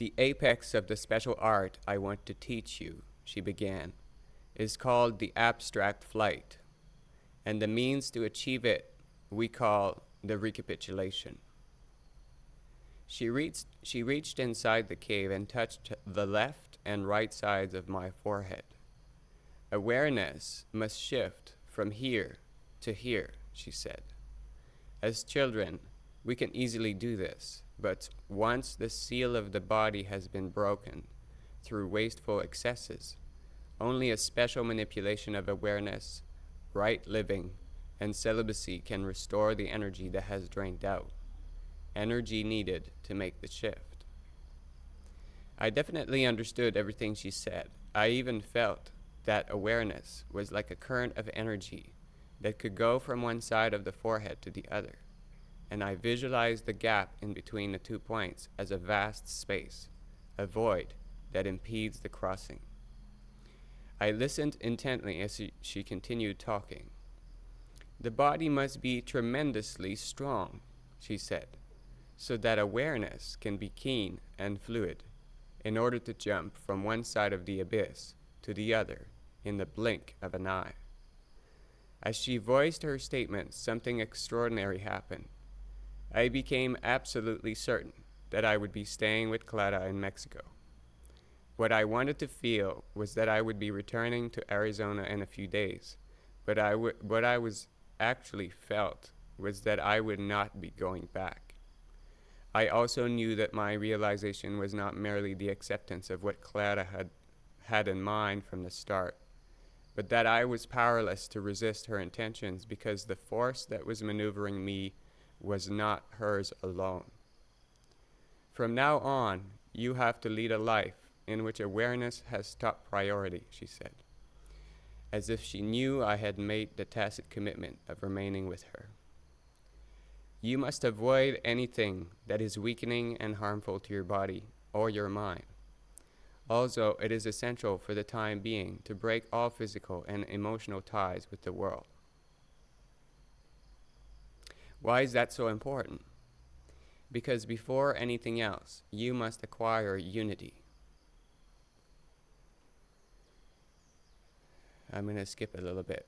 The apex of the special art I want to teach you, she began, is called the abstract flight, and the means to achieve it we call the recapitulation. She reached inside the cave and touched the left and right sides of my forehead. Awareness must shift from here to here, she said. As children, we can easily do this, but once the seal of the body has been broken through wasteful excesses, only a special manipulation of awareness, right living, and celibacy can restore the energy that has drained out, energy needed to make the shift. I definitely understood everything she said. I even felt that awareness was like a current of energy that could go from one side of the forehead to the other, and I visualized the gap in between the 2 points as a vast space, a void that impedes the crossing. I listened intently as she continued talking. The body must be tremendously strong, she said, so that awareness can be keen and fluid in order to jump from one side of the abyss to the other in the blink of an eye. As she voiced her statement, something extraordinary happened. I became absolutely certain that I would be staying with Clara in Mexico. What I wanted to feel was that I would be returning to Arizona in a few days, but what I was actually felt was that I would not be going back. I also knew that my realization was not merely the acceptance of what Clara had in mind from the start, but that I was powerless to resist her intentions because the force that was maneuvering me was not hers alone. From now on, you have to lead a life in which awareness has top priority, she said, as if she knew I had made the tacit commitment of remaining with her. You must avoid anything that is weakening and harmful to your body or your mind. Also, it is essential for the time being to break all physical and emotional ties with the world. Why is that so important? Because before anything else, you must acquire unity. I'm going to skip a little bit.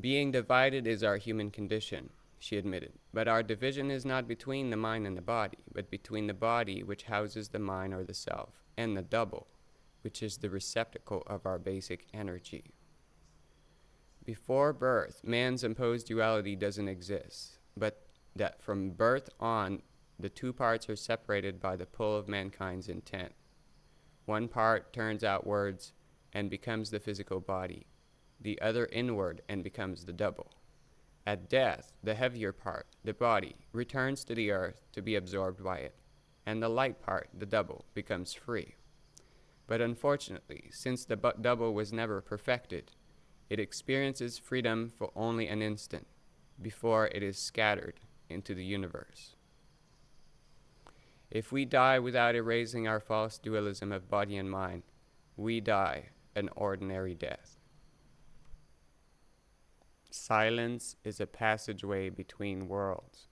Being divided is our human condition, she admitted, but our division is not between the mind and the body, but between the body, which houses the mind or the self, and the double, which is the receptacle of our basic energy. Before birth, man's imposed duality doesn't exist, but that from birth on, the 2 parts are separated by the pull of mankind's intent. One part turns outwards and becomes the physical body, the other inward and becomes the double. At death, the heavier part, the body, returns to the earth to be absorbed by it, and the light part, the double, becomes free. But unfortunately, since the double was never perfected, it experiences freedom for only an instant before it is scattered into the universe. If we die without erasing our false dualism of body and mind, we die an ordinary death. Silence is a passageway between worlds.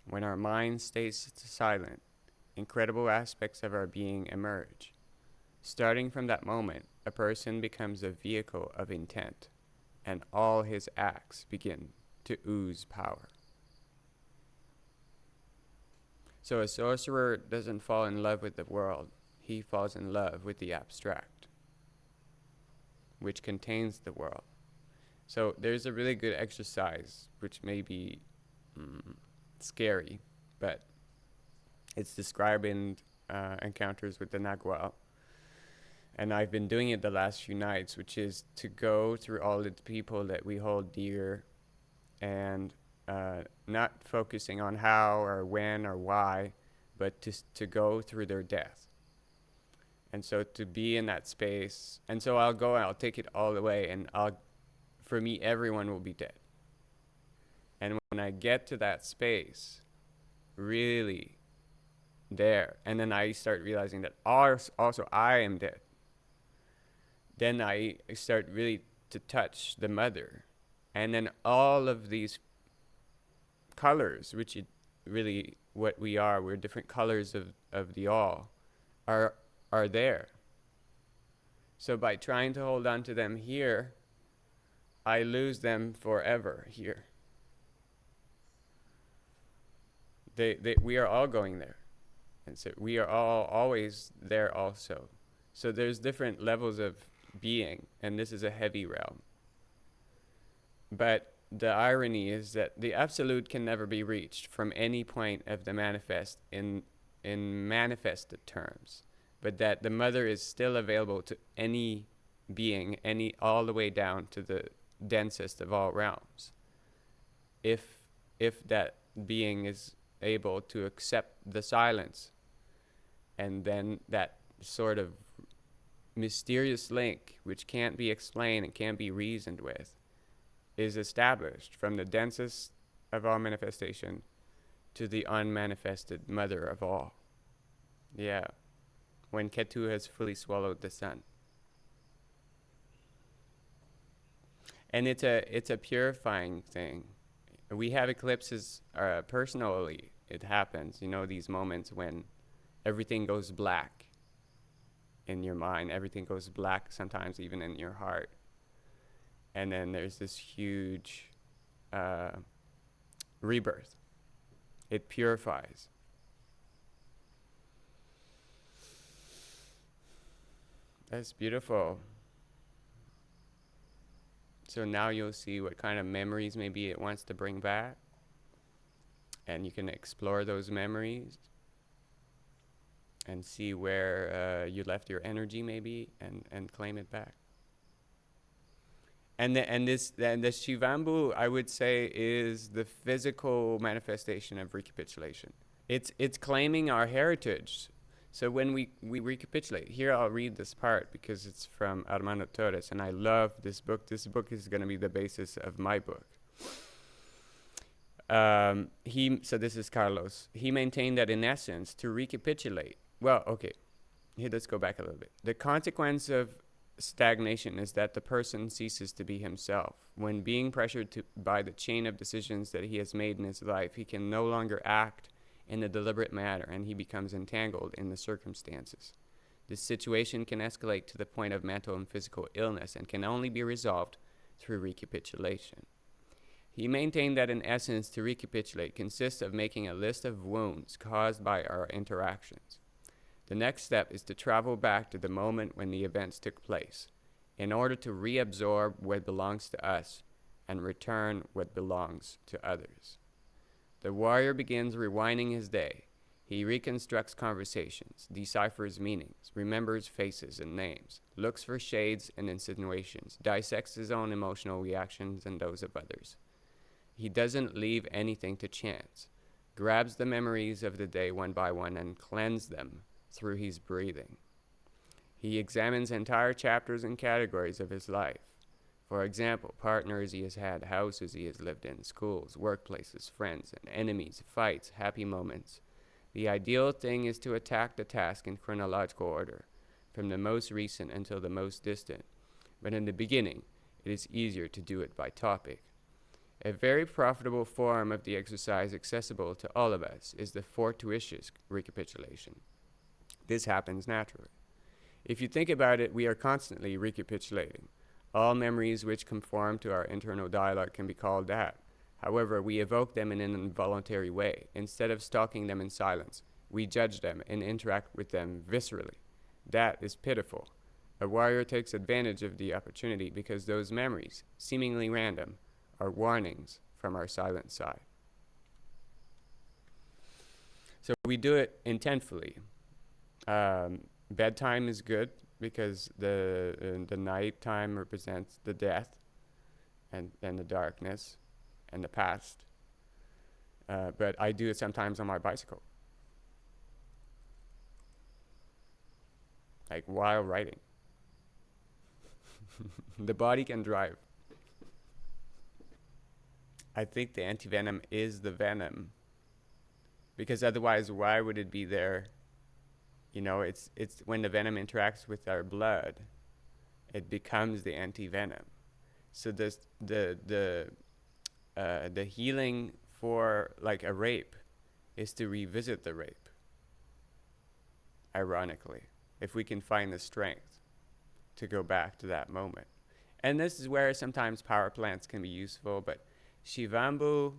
When our mind stays silent, incredible aspects of our being emerge. Starting from that moment, a person becomes a vehicle of intent, and all his acts begin to ooze power. So a sorcerer doesn't fall in love with the world, he falls in love with the abstract, which contains the world. So there's a really good exercise, which may be scary, but it's describing encounters with the Nagual. And I've been doing it the last few nights, which is to go through all the people that we hold dear and not focusing on how or when or why, but to go through their death. And so to be in that space, and so I'll go and I'll take it all the way, and for me, everyone will be dead. And when I get to that space, really there, and then I start realizing that also I am dead, then I start really to touch the mother. And then all of these colors, which is really what we are, we're different colors of the all, are are there. So by trying to hold on to them here, I lose them forever here. We are all going there. And so we are all always there also. So there's different levels of being, and this is a heavy realm. But the irony is that the absolute can never be reached from any point of the manifest in manifested terms, but that the mother is still available to any being, any all the way down to the densest of all realms. If that being is able to accept the silence, and then that sort of mysterious link, which can't be explained and can't be reasoned with, is established from the densest of all manifestation to the unmanifested mother of all. Yeah, when Ketu has fully swallowed the sun. And it's a purifying thing. We have eclipses personally. It happens, these moments when everything goes black in your mind, everything goes black sometimes even in your heart. And then there's this huge rebirth. It purifies. That's beautiful. So now you'll see what kind of memories maybe it wants to bring back. And you can explore those memories and see where you left your energy maybe and claim it back. And the Shivambu, I would say, is the physical manifestation of recapitulation. It's claiming our heritage. So when we recapitulate, here I'll read this part because it's from Armando Torres, and I love this book. This book is going to be the basis of my book. So this is Carlos. He maintained that in essence, to recapitulate, here, let's go back a little bit. The consequence of stagnation is that the person ceases to be himself. When being pressured by the chain of decisions that he has made in his life, he can no longer act in a deliberate manner, and he becomes entangled in the circumstances. This situation can escalate to the point of mental and physical illness and can only be resolved through recapitulation. He maintained that in essence, to recapitulate consists of making a list of wounds caused by our interactions. The next step is to travel back to the moment when the events took place, in order to reabsorb what belongs to us and return what belongs to others. The warrior begins rewinding his day. He reconstructs conversations, deciphers meanings, remembers faces and names, looks for shades and insinuations, dissects his own emotional reactions and those of others. He doesn't leave anything to chance, grabs the memories of the day one by one and cleanses them through his breathing. He examines entire chapters and categories of his life. For example, partners he has had, houses he has lived in, schools, workplaces, friends, and enemies, fights, happy moments. The ideal thing is to attack the task in chronological order, from the most recent until the most distant. But in the beginning, it is easier to do it by topic. A very profitable form of the exercise accessible to all of us is the fortuitous recapitulation. This happens naturally. If you think about it, we are constantly recapitulating. All memories which conform to our internal dialogue can be called that. However, we evoke them in an involuntary way. Instead of stalking them in silence, we judge them and interact with them viscerally. That is pitiful. A warrior takes advantage of the opportunity because those memories, seemingly random, are warnings from our silent side. So we do it intentfully. Bedtime is good because the nighttime represents the death and the darkness and the past. But I do it sometimes on my bicycle, like while riding. The body can drive. I think the antivenom is the venom, because otherwise, why would it be there? It's when the venom interacts with our blood, it becomes the antivenom. So the healing for like a rape is to revisit the rape. ironically, if we can find the strength to go back to that moment. And this is where sometimes power plants can be useful, but Shivambu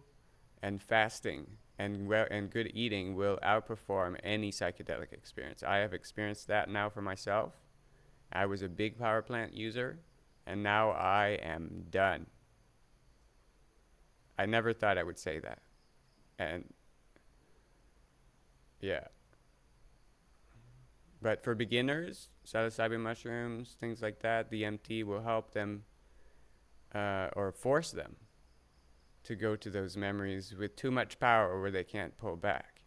and fasting and good eating will outperform any psychedelic experience. I have experienced that now for myself. I was a big power plant user, and now I am done. I never thought I would say that. And yeah. But for beginners, psilocybin mushrooms, things like that, DMT will help them or force them to go to those memories with too much power where they can't pull back.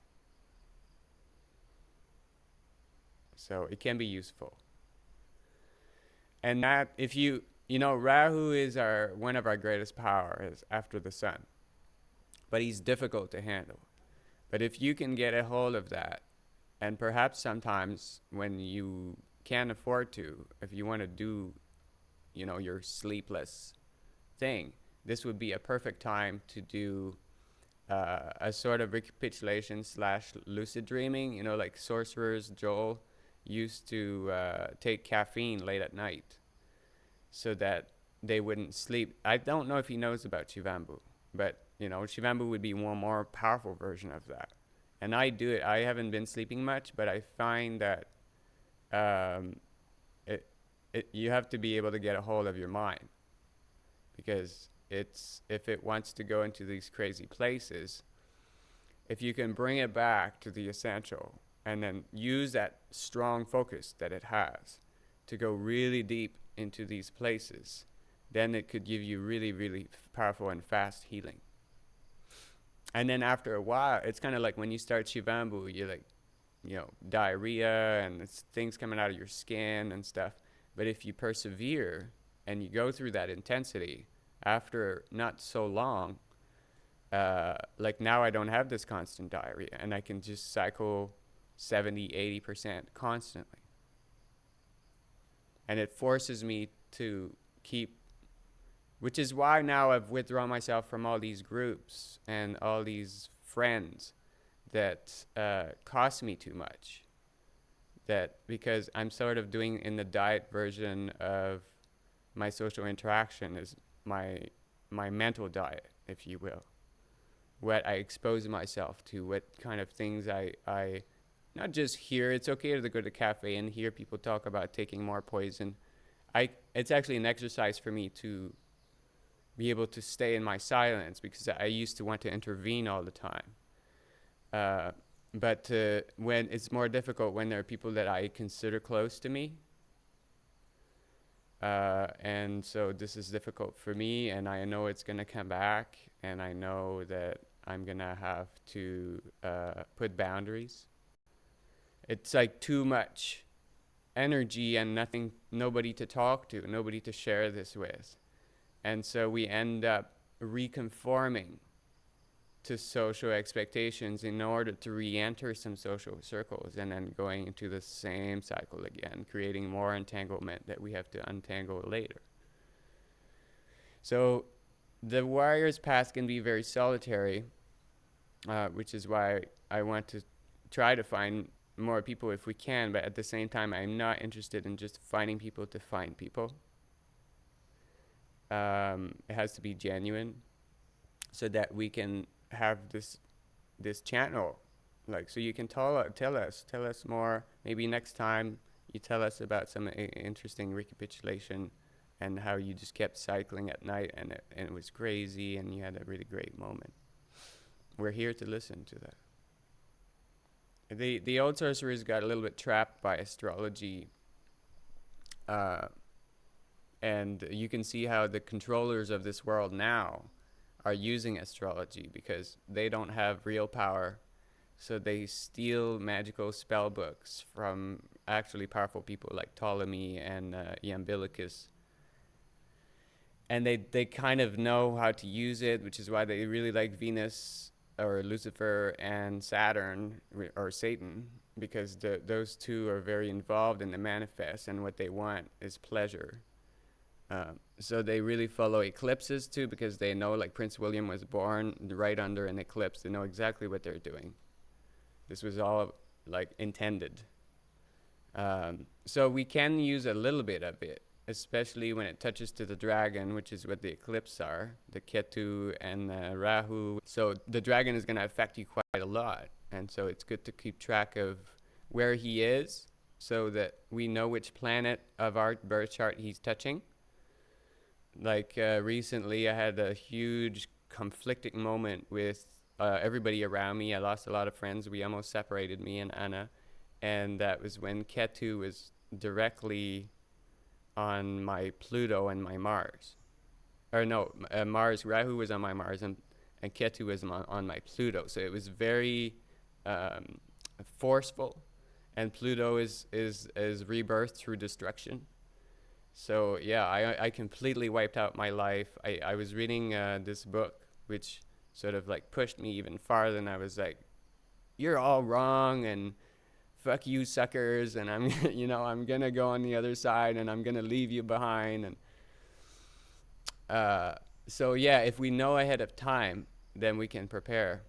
So it can be useful. And that, if you know, Rahu is one of our greatest powers after the sun. But he's difficult to handle. But if you can get a hold of that, and perhaps sometimes when you can't afford to, if you want to do, your sleepless thing, this would be a perfect time to do a sort of recapitulation / lucid dreaming. Like sorcerers, Joel used to take caffeine late at night so that they wouldn't sleep. I don't know if he knows about Shivambu, but Shivambu would be one more powerful version of that. And I do it. I haven't been sleeping much, but I find that you have to be able to get a hold of your mind, because if it wants to go into these crazy places, if you can bring it back to the essential and then use that strong focus that it has to go really deep into these places, then it could give you really, really powerful and fast healing. And then after a while, it's kind of like when you start Shivambu, you're like, diarrhea and it's things coming out of your skin and stuff. But if you persevere and you go through that intensity, after not so long, like now I don't have this constant diarrhea and I can just cycle 70-80% constantly. And it forces me to keep, which is why now I've withdrawn myself from all these groups and all these friends that cost me too much. Because I'm sort of doing in the diet version of my social interaction is my mental diet, if you will. What I expose myself to, what kind of things I not just hear. It's okay to go to the cafe and hear people talk about taking more poison. It's actually an exercise for me to be able to stay in my silence, because I used to want to intervene all the time. But when it's more difficult when there are people that I consider close to me. And so this is difficult for me, and I know it's going to come back, and I know that I'm going to have to put boundaries. It's like too much energy and nobody to talk to, nobody to share this with. And so we end up reconforming to social expectations in order to re-enter some social circles, and then going into the same cycle again, creating more entanglement that we have to untangle later. So the warrior's path can be very solitary, which is why I want to try to find more people if we can, but at the same time I'm not interested in just finding people to find people. It has to be genuine, so that we can have this channel, like, so you can tell us more. Maybe next time you tell us about some interesting recapitulation and how you just kept cycling at night and it was crazy and you had a really great moment. We're here to listen to that. The old sorcerers got a little bit trapped by astrology, and you can see how the controllers of this world now are using astrology, because they don't have real power, so they steal magical spell books from actually powerful people like Ptolemy and Iamblichus, and they kind of know how to use it, which is why they really like Venus or Lucifer and Saturn or Satan, because those two are very involved in the manifest, and what they want is pleasure. So they really follow eclipses too, because they know, like, Prince William was born right under an eclipse. They know exactly what they're doing. This was all like intended. So we can use a little bit of it, especially when it touches to the dragon, which is what the eclipse are, the Ketu and the Rahu. So the dragon is going to affect you quite a lot. And so it's good to keep track of where he is so that we know which planet of our birth chart he's touching. Like recently, I had a huge conflicting moment with everybody around me. I lost a lot of friends. We almost separated, me and Anna. And that was when Ketu was directly on my Pluto and my Mars. Or no, Mars, Rahu was on my Mars, and Ketu was on my Pluto. So it was very forceful. And Pluto is rebirth through destruction. So yeah, I completely wiped out my life. I was reading this book, which sort of like pushed me even farther, and I was like, you're all wrong, and fuck you suckers, and I'm I'm gonna go on the other side, and I'm gonna leave you behind. And so yeah, if we know ahead of time, then we can prepare.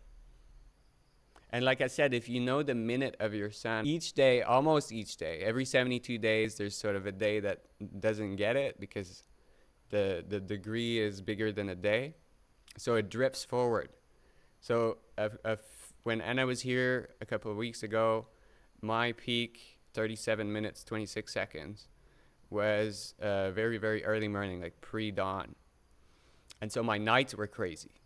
And like I said, if you know the minute of your sun, each day, almost each day, every 72 days, there's sort of a day that doesn't get it because the degree is bigger than a day. So it drifts forward. So when Anna was here a couple of weeks ago, my peak, 37 minutes, 26 seconds, was very, very early morning, like pre-dawn. And so my nights were crazy.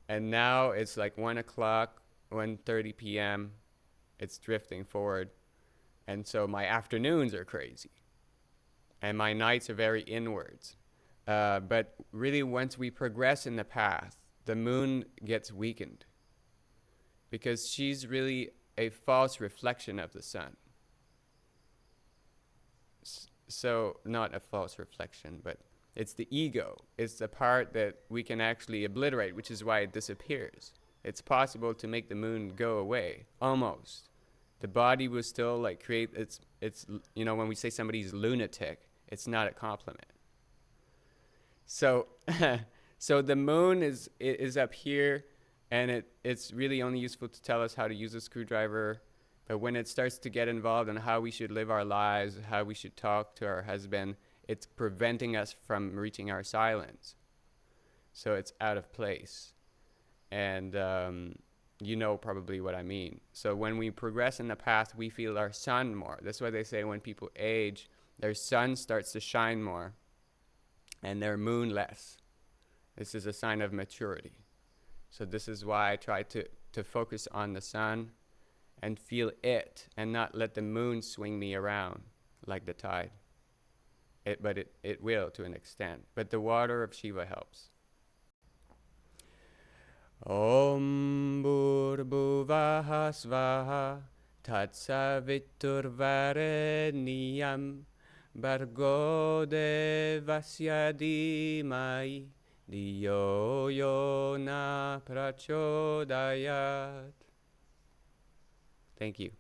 And now it's like 1 o'clock, 1:30 p.m. It's drifting forward. And so my afternoons are crazy. And my nights are very inwards. But really, once we progress in the path, the moon gets weakened because she's really a false reflection of the sun. So, not a false reflection, but it's the ego. It's the part that we can actually obliterate, which is why it disappears. It's possible to make the moon go away, almost. The body will still like create its when we say somebody's lunatic, it's not a compliment. So, so the moon is up here, and it's really only useful to tell us how to use a screwdriver. But when it starts to get involved in how we should live our lives, how we should talk to our husband, it's preventing us from reaching our silence. So it's out of place. And you know probably what I mean. So when we progress in the path, we feel our sun more. That's why they say when people age, their sun starts to shine more and their moon less. This is a sign of maturity. So this is why I try to focus on the sun and feel it and not let the moon swing me around like the tide. But it will to an extent. But the water of Shiva helps. Om Bhurbuvaha Svaha Tatsaviturvareniyam Bargo Devasya Dhimai Diyo Yo Na Prachodayat. Thank you.